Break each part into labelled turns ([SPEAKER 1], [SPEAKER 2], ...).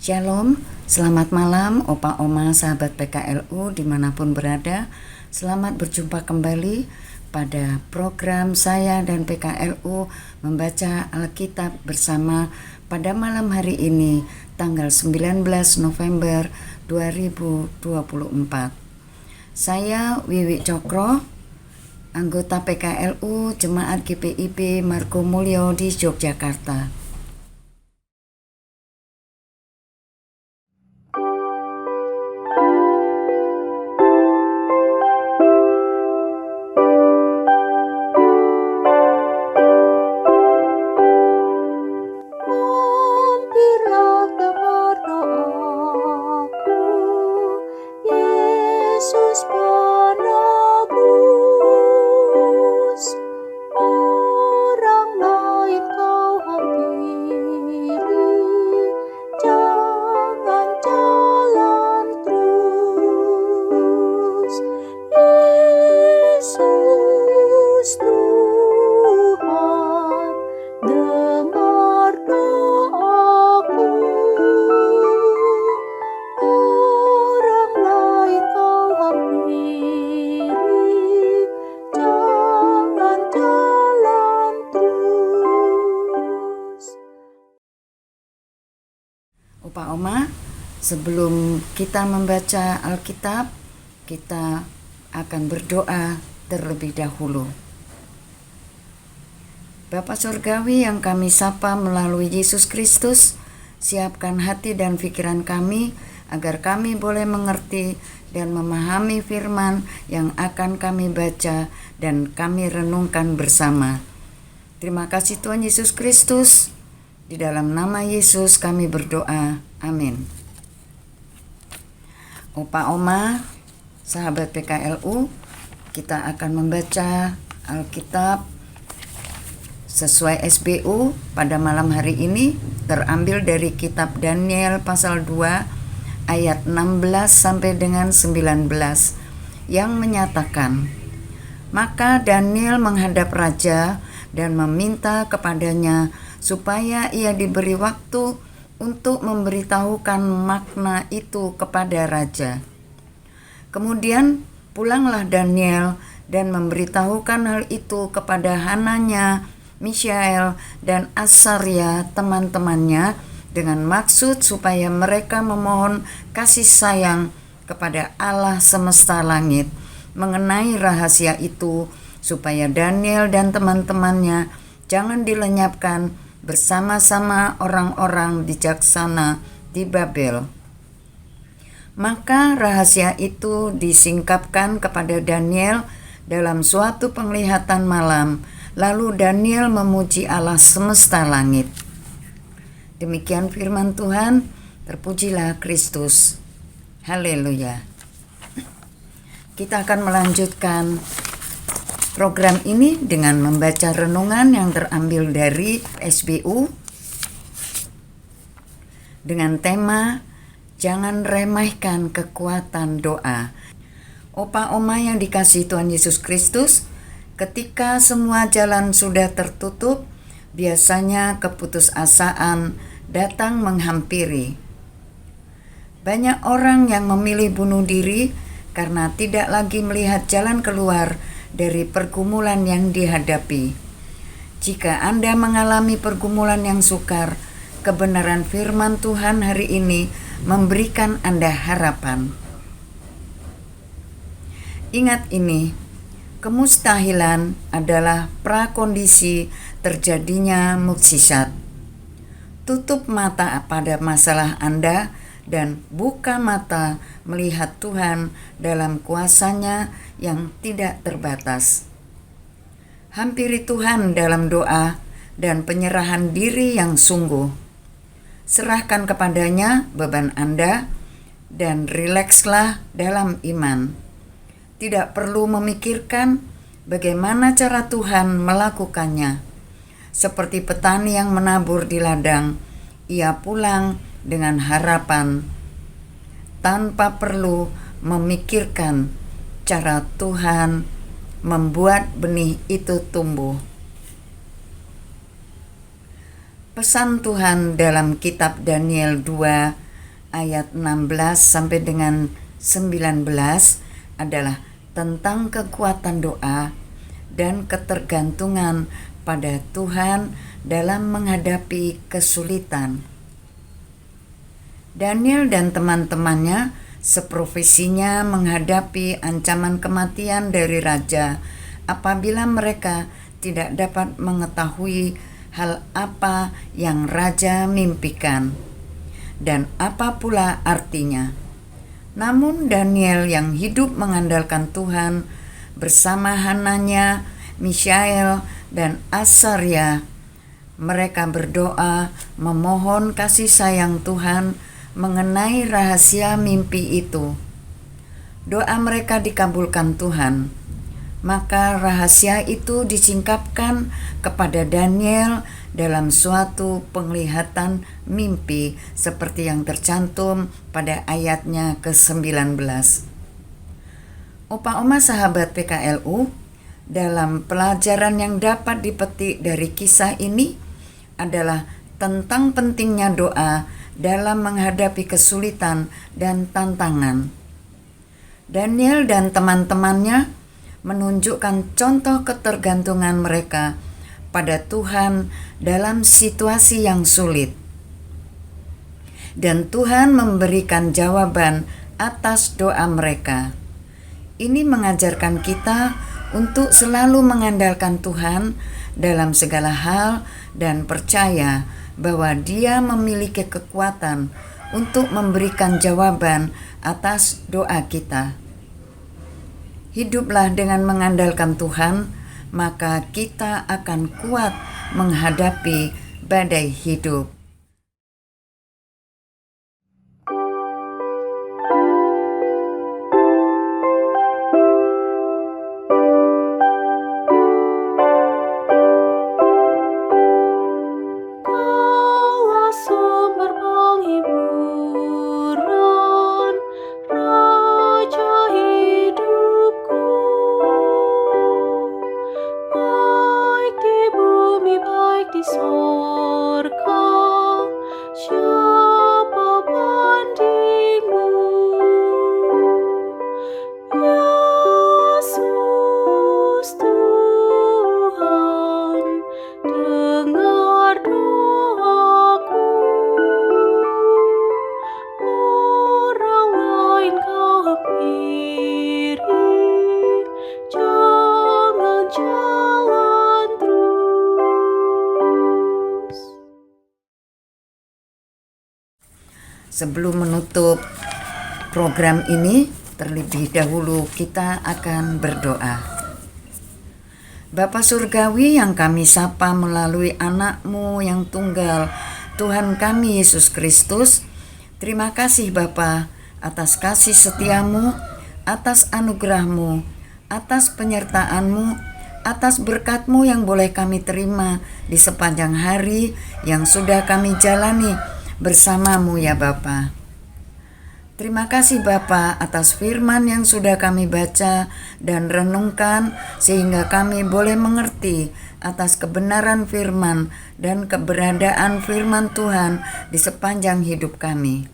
[SPEAKER 1] Shalom, selamat malam Opa Oma sahabat PKLU dimanapun berada. Selamat berjumpa kembali pada program saya dan PKLU membaca Alkitab bersama pada malam hari ini tanggal 19 November 2024. Saya Wiwi Cokro, anggota PKLU Jemaat GPIB Margo Mulyo di Yogyakarta. Opa Oma, sebelum kita membaca Alkitab, kita akan berdoa terlebih dahulu. Bapa Surgawi yang kami sapa melalui Yesus Kristus, siapkan hati dan pikiran kami agar kami boleh mengerti dan memahami firman yang akan kami baca dan kami renungkan bersama. Terima kasih Tuhan Yesus Kristus. Di dalam nama Yesus kami berdoa, amin. Opa Oma, sahabat PKLU, kita akan membaca Alkitab sesuai SBU pada malam hari ini, terambil dari kitab Daniel pasal 2 ayat 16 sampai dengan 19 yang menyatakan, maka Daniel menghadap raja dan meminta kepadanya supaya ia diberi waktu untuk memberitahukan makna itu kepada raja. Kemudian pulanglah Daniel dan memberitahukan hal itu kepada Hananya, Mishael, dan Asaria teman-temannya dengan maksud supaya mereka memohon kasih sayang kepada Allah semesta langit mengenai rahasia itu, supaya Daniel dan teman-temannya jangan dilenyapkan bersama-sama orang-orang bijaksana di Babel. Maka rahasia itu disingkapkan kepada Daniel dalam suatu penglihatan malam. Lalu Daniel memuji Allah semesta langit. Demikian firman Tuhan, terpujilah Kristus. Haleluya. Kita akan melanjutkan program ini dengan membaca renungan yang terambil dari SBU dengan tema Jangan Remehkan Kekuatan Doa. Opa Oma yang dikasihi Tuhan Yesus Kristus, ketika semua jalan sudah tertutup, biasanya keputusasaan datang menghampiri. Banyak orang yang memilih bunuh diri karena tidak lagi melihat jalan keluar dari pergumulan yang dihadapi. Jika Anda mengalami pergumulan yang sukar, kebenaran firman Tuhan hari ini memberikan Anda harapan. Ingat ini, kemustahilan adalah prakondisi terjadinya mukjizat. Tutup mata pada masalah Anda dan buka mata melihat Tuhan dalam kuasa-Nya yang tidak terbatas. Hampiri Tuhan dalam doa dan penyerahan diri yang sungguh. Serahkan kepadanya beban Anda dan rilekslah dalam iman. Tidak perlu memikirkan bagaimana cara Tuhan melakukannya. Seperti petani yang menabur di ladang, ia pulang dengan harapan tanpa perlu memikirkan cara Tuhan membuat benih itu tumbuh. Pesan Tuhan dalam kitab Daniel 2 ayat 16 sampai dengan 19 adalah tentang kekuatan doa dan ketergantungan pada Tuhan dalam menghadapi kesulitan. Daniel dan teman-temannya seprofesinya menghadapi ancaman kematian dari raja apabila mereka tidak dapat mengetahui hal apa yang raja mimpikan dan apa pula artinya. Namun Daniel yang hidup mengandalkan Tuhan bersama Hananya, Mishael, dan Azaria, mereka berdoa memohon kasih sayang Tuhan mengenai rahasia mimpi itu. Doa mereka dikabulkan Tuhan. Maka rahasia itu disingkapkan kepada Daniel dalam suatu penglihatan mimpi seperti yang tercantum pada ayatnya ke-19. Opa-oma sahabat PKLU, dalam pelajaran yang dapat dipetik dari kisah ini adalah tentang pentingnya doa dalam menghadapi kesulitan dan tantangan. Daniel dan teman-temannya menunjukkan contoh ketergantungan mereka pada Tuhan dalam situasi yang sulit. Dan Tuhan memberikan jawaban atas doa mereka. Ini mengajarkan kita untuk selalu mengandalkan Tuhan dalam segala hal dan percaya bahwa Dia memiliki kekuatan untuk memberikan jawaban atas doa kita. Hiduplah dengan mengandalkan Tuhan, maka kita akan kuat menghadapi badai hidup. Sebelum menutup program ini, terlebih dahulu kita akan berdoa. Bapa Surgawi yang kami sapa melalui anak-Mu yang tunggal, Tuhan kami Yesus Kristus, terima kasih Bapa atas kasih setia-Mu, atas anugerah-Mu, atas penyertaan-Mu, atas berkat-Mu yang boleh kami terima di sepanjang hari yang sudah kami jalani bersama-Mu ya Bapa. Terima kasih Bapa atas firman yang sudah kami baca dan renungkan sehingga kami boleh mengerti atas kebenaran firman dan keberadaan firman Tuhan di sepanjang hidup kami.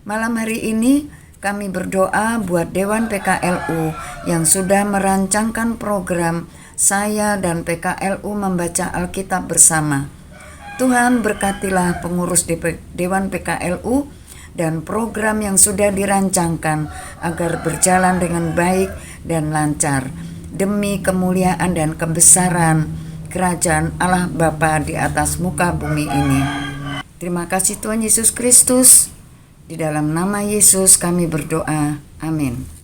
[SPEAKER 1] Malam hari ini kami berdoa buat Dewan PKLU yang sudah merancangkan program saya dan PKLU membaca Alkitab bersama. Tuhan berkatilah pengurus Dewan PKLU dan program yang sudah dirancangkan agar berjalan dengan baik dan lancar demi kemuliaan dan kebesaran kerajaan Allah Bapa di atas muka bumi ini. Terima kasih Tuhan Yesus Kristus. Di dalam nama Yesus kami berdoa. Amin.